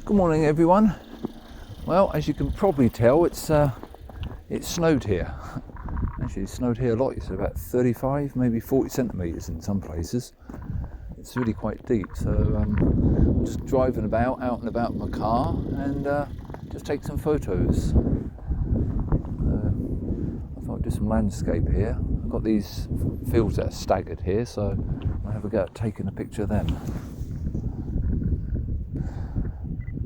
Good morning, everyone. Well, as you can probably tell, it snowed here. Actually, it snowed here a lot. It's about 35, maybe 40 centimetres in some places. It's really quite deep. So I'm just driving about, out and about in my car, and just take some photos. I thought I'd do some landscape here. I've got these fields that are staggered here, so I'll have a go at taking a picture of them.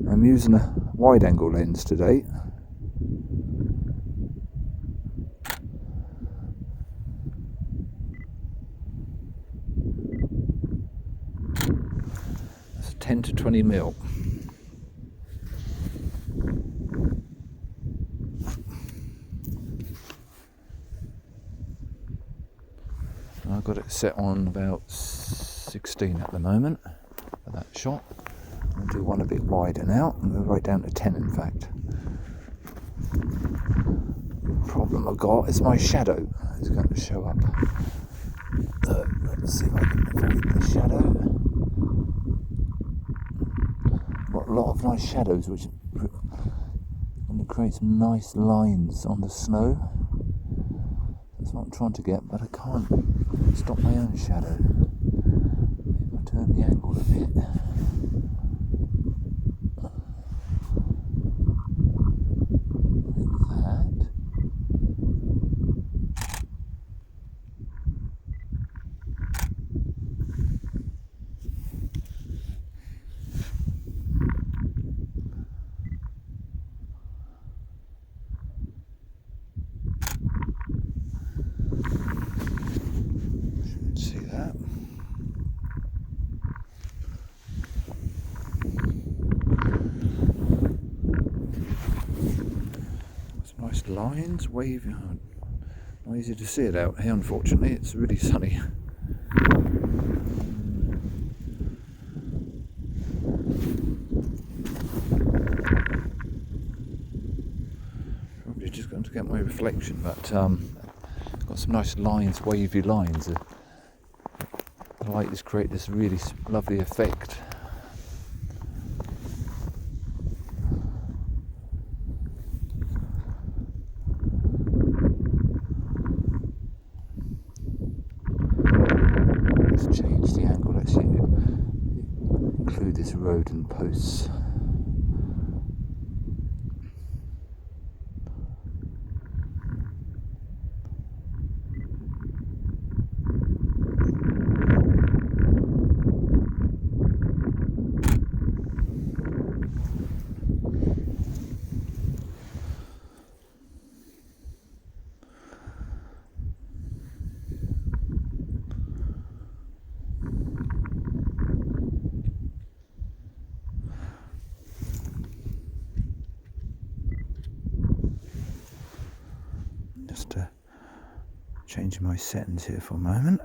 I'm using a wide-angle lens today. That's 10 to 20 mil. I've got it set on about 16 at the moment for that shot. I'll do one a bit wider now. I'm going to go right down to 10 in fact. The problem I've got is my shadow is going to show up. Let's see if I can avoid the shadow. Got a lot of nice shadows which are going to create some nice lines on the snow. That's what I'm trying to get, but I can't stop my own shadow. Maybe I'll turn the angle a bit. See that? Some nice lines, wavy. Not easy to see it out here, unfortunately. It's really sunny. Probably just going to get my reflection, but got some nice lines, wavy lines. The light has created this really lovely effect. Let's change the angle. Let's see, include this road and posts. Just changing my settings here for a moment.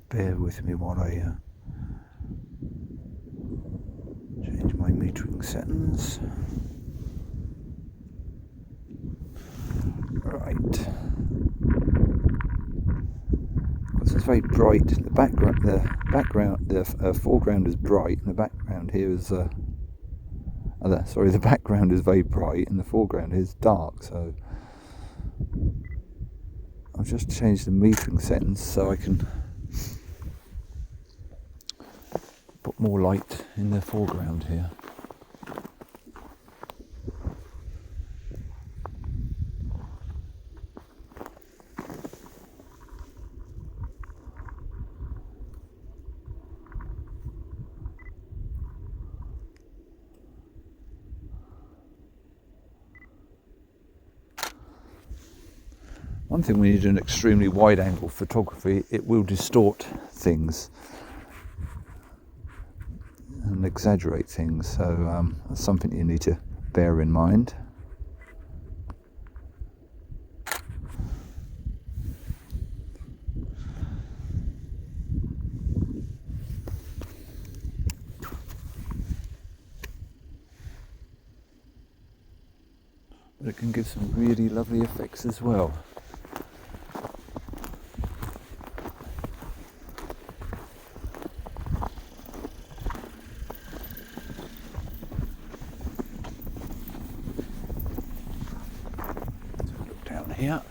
Bear with me while I change my metering settings. Right. Because it's very bright. The foreground is bright, and the background here is. The background is very bright and the foreground is dark, so I've just changed the metering settings so I can put more light in the foreground here. One thing when you do an extremely wide angle photography, it will distort things and exaggerate things, so that's something you need to bear in mind. But it can give some really lovely effects as well. here.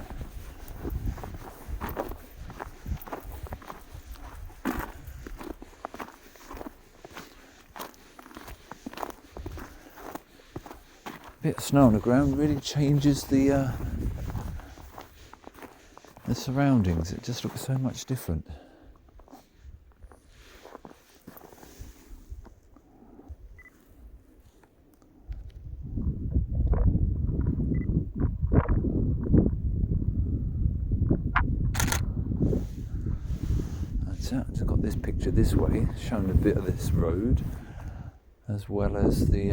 Bit of snow on the ground really changes the surroundings. It just looks so much different. I've got this picture this way, showing a bit of this road, as well as the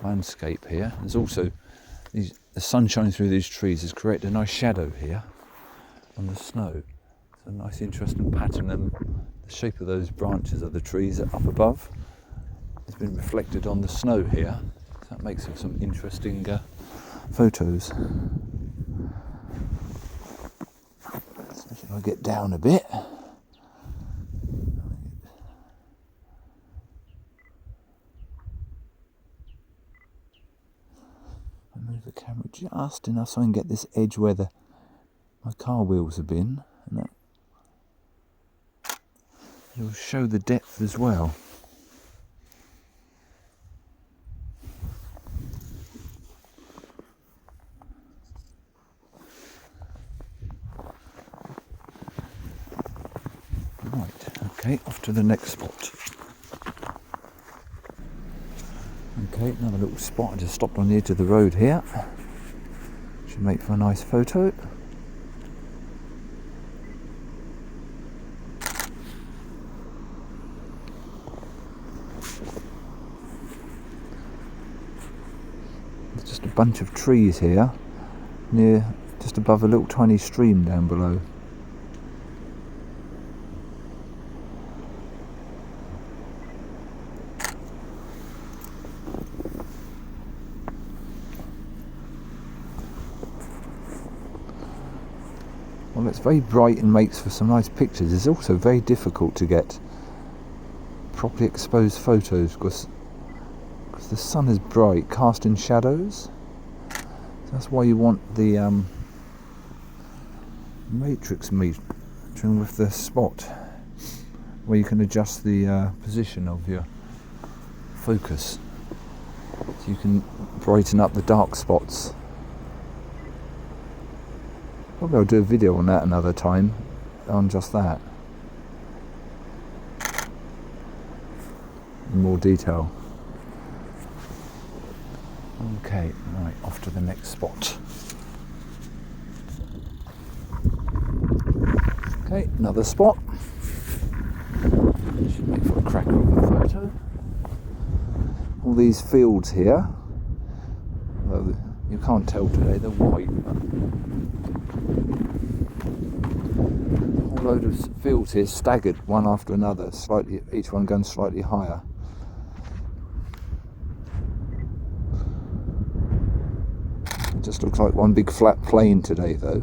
landscape here. There's also the sun shining through these trees has created a nice shadow here on the snow. It's a nice interesting pattern, and the shape of those branches of the trees up above has been reflected on the snow here. So that makes for some interesting photos. I'll get down a bit. I move the camera just enough so I can get this edge where my car wheels have been, and that will show the depth as well. Okay, off to the next spot. Okay, another little spot. I just stopped on the edge of the road here. Should make for a nice photo. There's just a bunch of trees here, just above a little tiny stream down below. Well, it's very bright and makes for some nice pictures. It's also very difficult to get properly exposed photos because the sun is bright, casting shadows. So that's why you want the matrix metering with the spot, where you can adjust the position of your focus, so you can brighten up the dark spots. Probably I'll do a video on that another time, on just that, in more detail. Okay, right, off to the next spot. Okay, another spot. Should make for a cracker of a photo. All these fields here, well, you can't tell today, they're white. A whole load of fields here staggered one after another, slightly, each one going slightly higher. It just looks like one big flat plain today though.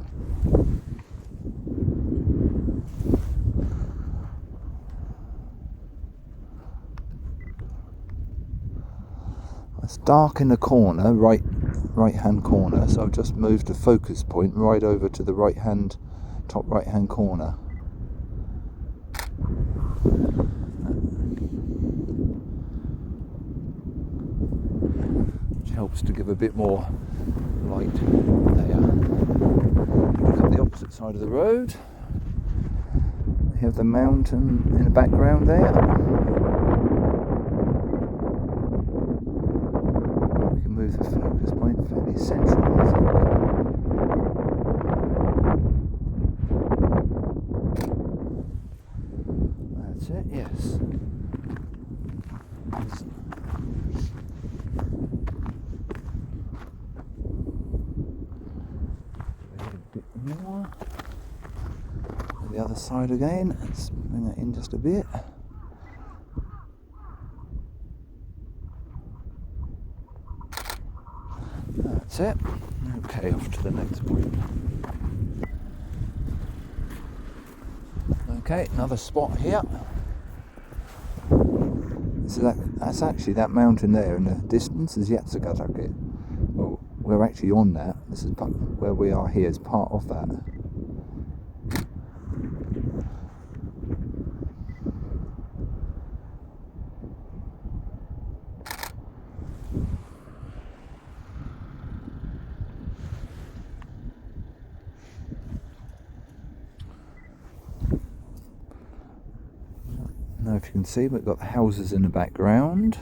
It's dark in the corner, right hand corner, so I've just moved the focus point right over to the top right hand corner. Which helps to give a bit more light there. Look at the opposite side of the road. We have the mountain in the background there. Move the focus point fairly central, I think. That's it, yes. A bit more. The other side again. Let's bring that in just a bit. That's it. Okay, off to the next point. Okay, another spot here. So that's actually that mountain there in the distance is Yatsugatake. Well, we're actually on that. This is where we are here is part of that. Now if you can see, we've got the houses in the background.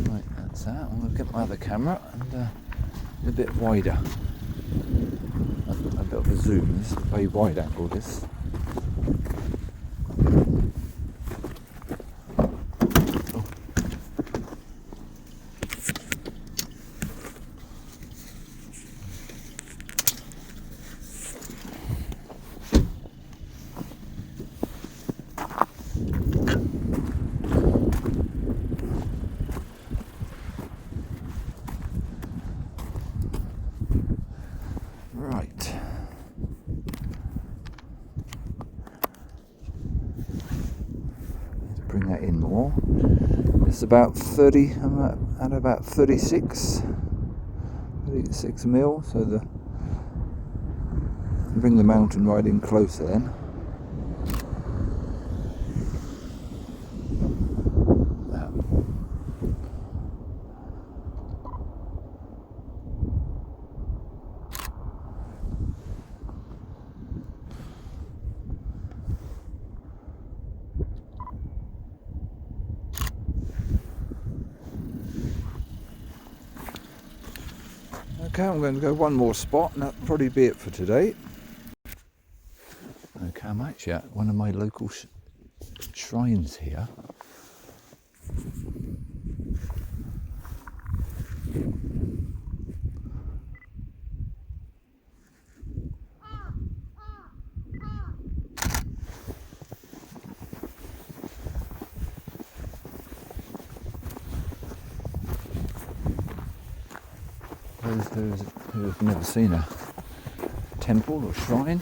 Right, that's that. I'm going to get my other camera and a bit wider. A bit of a zoom. This is a very wide angle, this. Right. Let's bring that in more. It's about 30, I'm at about 36 mil, so bring the mountain right in closer then. Okay, I'm going to go one more spot and that'll probably be it for today. Okay, I'm actually at one of my local shrines here. Those who have never seen a temple or shrine.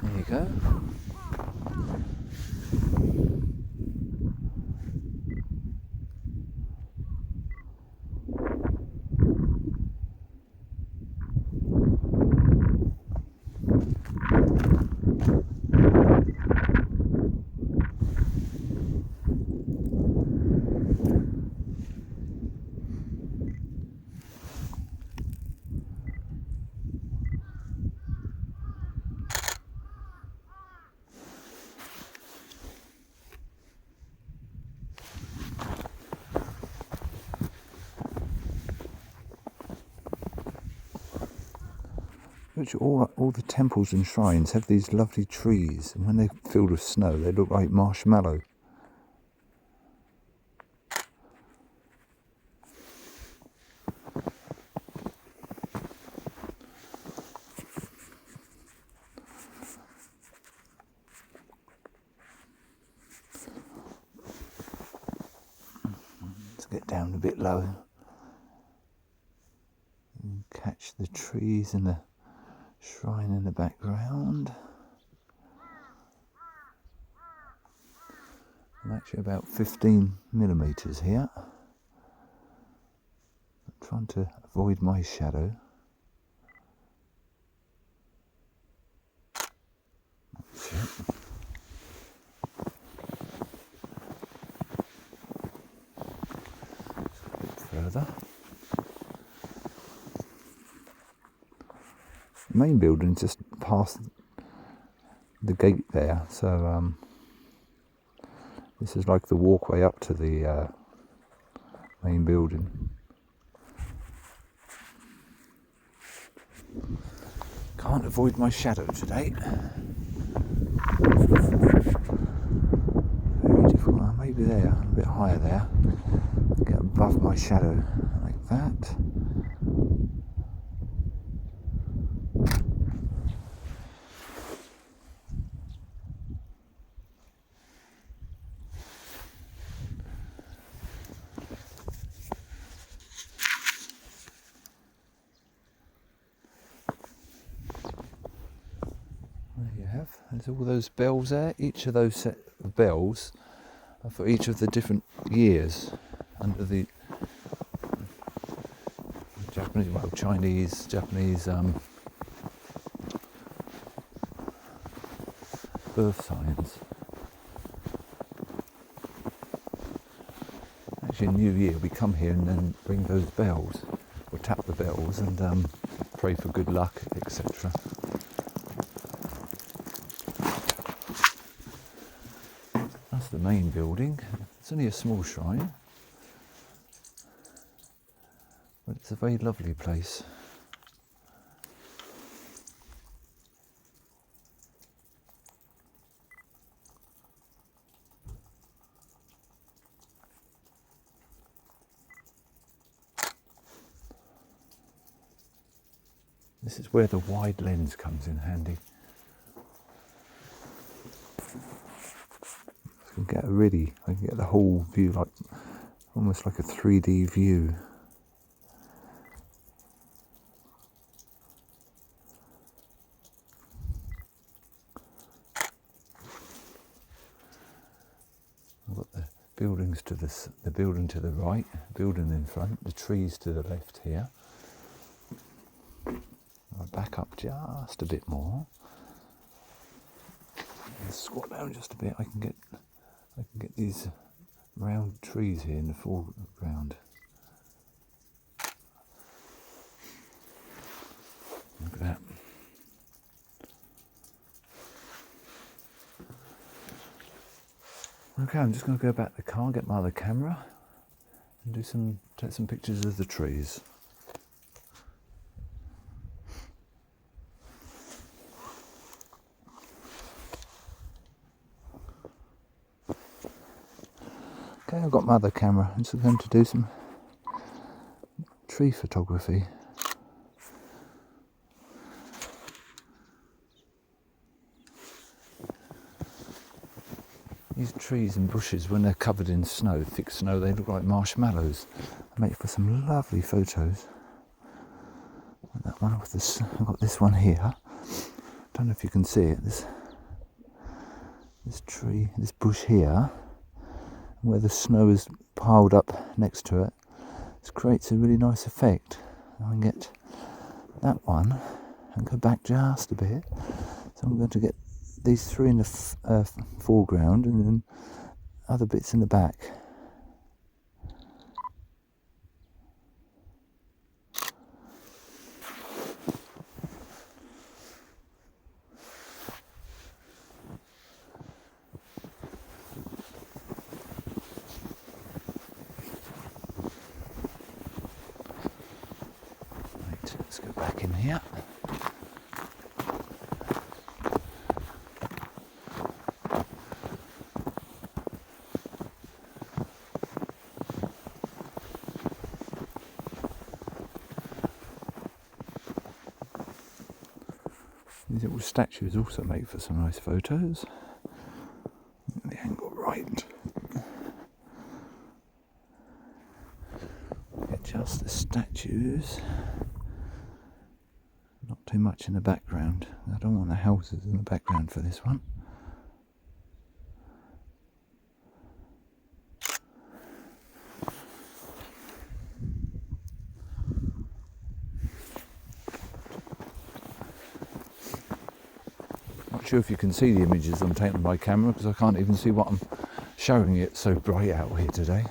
There you go. Which all the temples and shrines have these lovely trees, and when they're filled with snow they look like marshmallow. Let's get down a bit low and catch the trees and the shrine in the background. I'm actually about 15 millimeters here. I'm trying to avoid my shadow. That's it. A bit further. The main building's just past the gate there, so this is like the walkway up to the main building. Can't avoid my shadow today. Very difficult. Maybe there, a bit higher there. Get above my shadow like that. There's all those bells there. Each of those set of bells are for each of the different years under the Japanese, well, Chinese, Japanese birth signs. Actually, New Year, we come here and then ring those bells, or tap the bells and pray for good luck, etc. That's the main building. It's only a small shrine, but it's a very lovely place. This is where the wide lens comes in handy. I can get the whole view, like almost like a 3D view. I've got the buildings to the building to the right, building in front, the trees to the left here. I'll back up just a bit more. And squat down just a bit. I can get these round trees here in the foreground. Look at that. Okay, I'm just going to go back to the car, get my other camera, and take some pictures of the trees. Okay, I've got my other camera. I'm just going to do some tree photography. These trees and bushes, when they're covered in snow, thick snow, they look like marshmallows. They make for some lovely photos. And that one with this, I've got this one here. Don't know if you can see it. This tree, this bush here, where the snow is piled up next to it, this creates a really nice effect. I can get that one and go back just a bit. So I'm going to get these three in the foreground and then other bits in the back. Right, let's go back in here. These little statues also make for some nice photos. Get the angle right. Get just the statues. Not too much in the background. I don't want the houses in the background for this one. Not sure if you can see the images I'm taking with my camera because I can't even see what I'm showing. It's so bright out here today.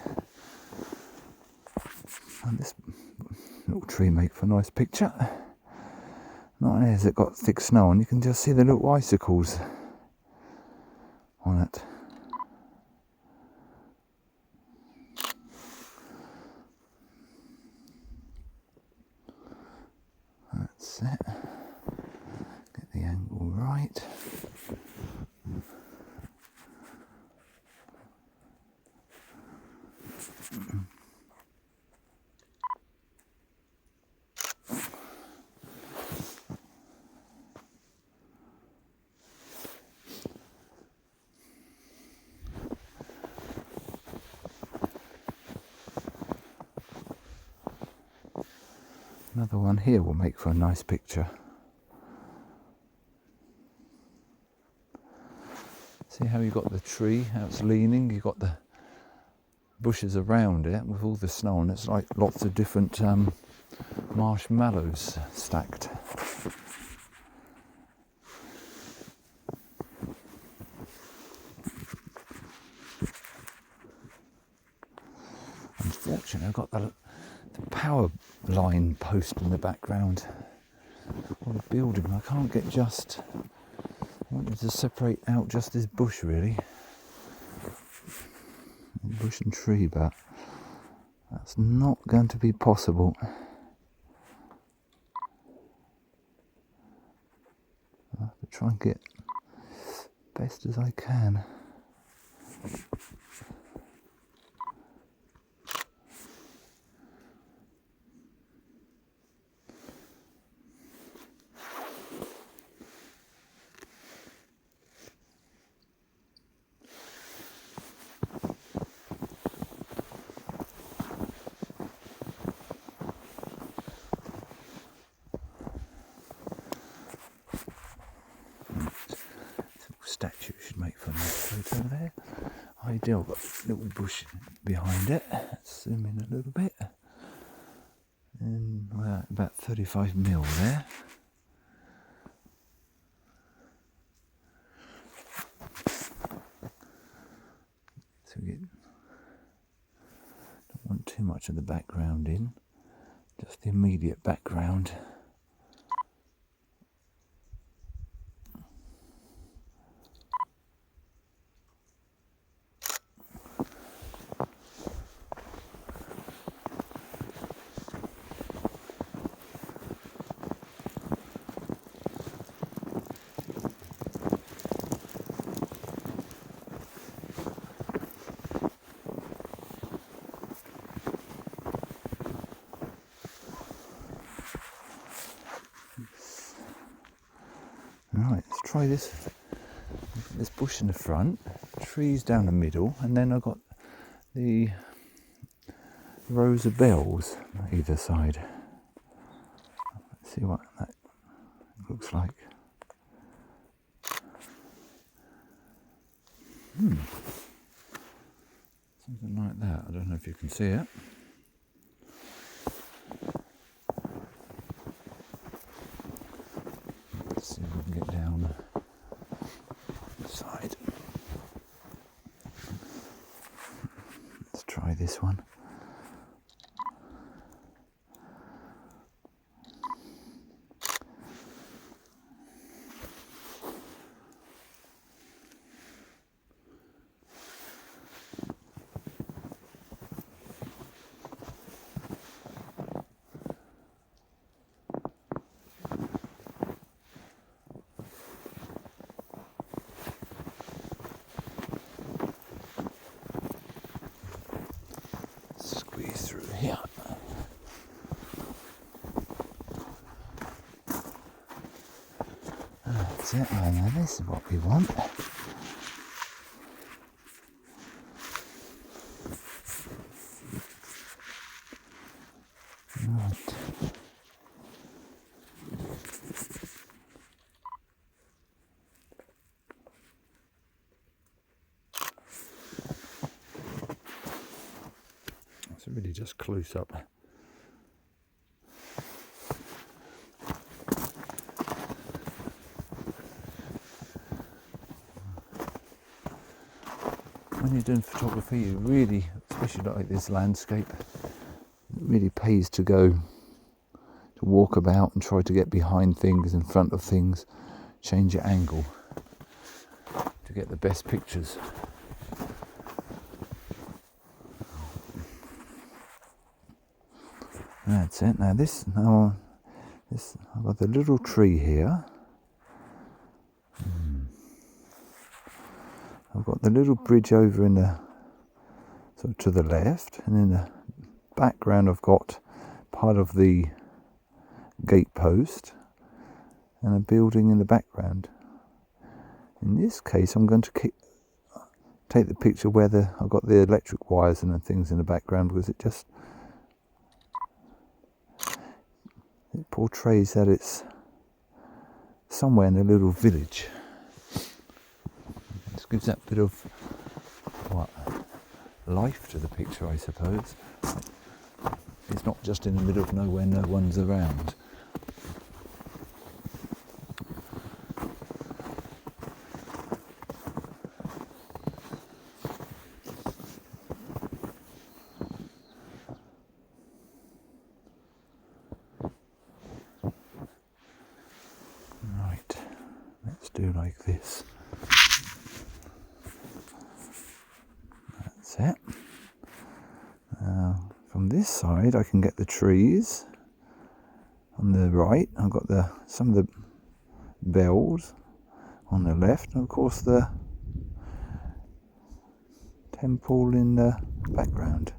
And this little tree makes for a nice picture. Not only has it got thick snow on, you can just see the little icicles on it. That's it. Get the angle right. Another one here will make for a nice picture. See how you got the tree, how it's leaning, you got the bushes around it with all the snow on it. It's like lots of different marshmallows stacked. Unfortunately, I've got the power line post in the background of the building. I can't get just. I wanted to separate out just this bush really, bush and tree, but that's not going to be possible. I'll have to try and get best as I can. Statue should make for a nice photo there. Ideal, got a little bush behind it. Let's zoom in a little bit. And we're about 35mm there. So we don't want too much of the background in, just the immediate background. Right, let's try this. This bush in the front, trees down the middle, and then I've got the rows of bells either side. Let's see what that looks like. Something like that. I don't know if you can see it. Let's see if we can get down the side. Let's try this one. Squeeze through here. That's it, I know this is what we want. Right. It's really just close up. When you're doing photography, you really, especially like this landscape, it really pays to go to walk about and try to get behind things, in front of things, change your angle to get the best pictures. That's it. Now I've got the little tree here. I've got the little bridge over in the sort of to the left, and in the background I've got part of the gate post and a building in the background. In this case, I'm going to take the picture where I've got the electric wires and the things in the background, because it portrays that it's somewhere in a little village. Just gives that bit of life to the picture, I suppose. It's not just in the middle of nowhere, no one's around. Right, let's do like this. That's it. From this side I can get the trees. On the right I've got some of the bells on the left, and of course the temple in the background.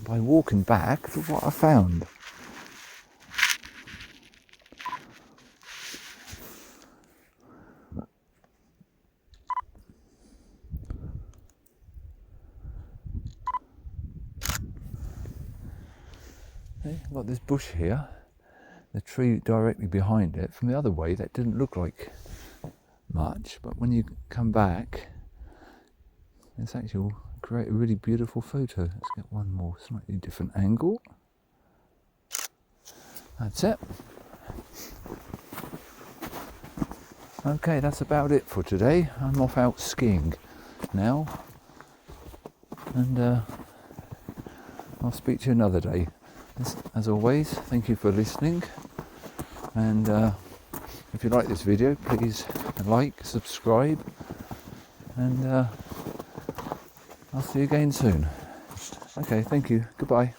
By walking back, look what I found. I've got this bush here, the tree directly behind it. From the other way that didn't look like much, but when you come back it's actually create a really beautiful photo. Let's get one more slightly different angle. That's it. Okay, that's about it for today. I'm off out skiing now, and I'll speak to you another day. As always, thank you for listening, and if you like this video, please like, subscribe, and I'll see you again soon. Okay, thank you. Goodbye.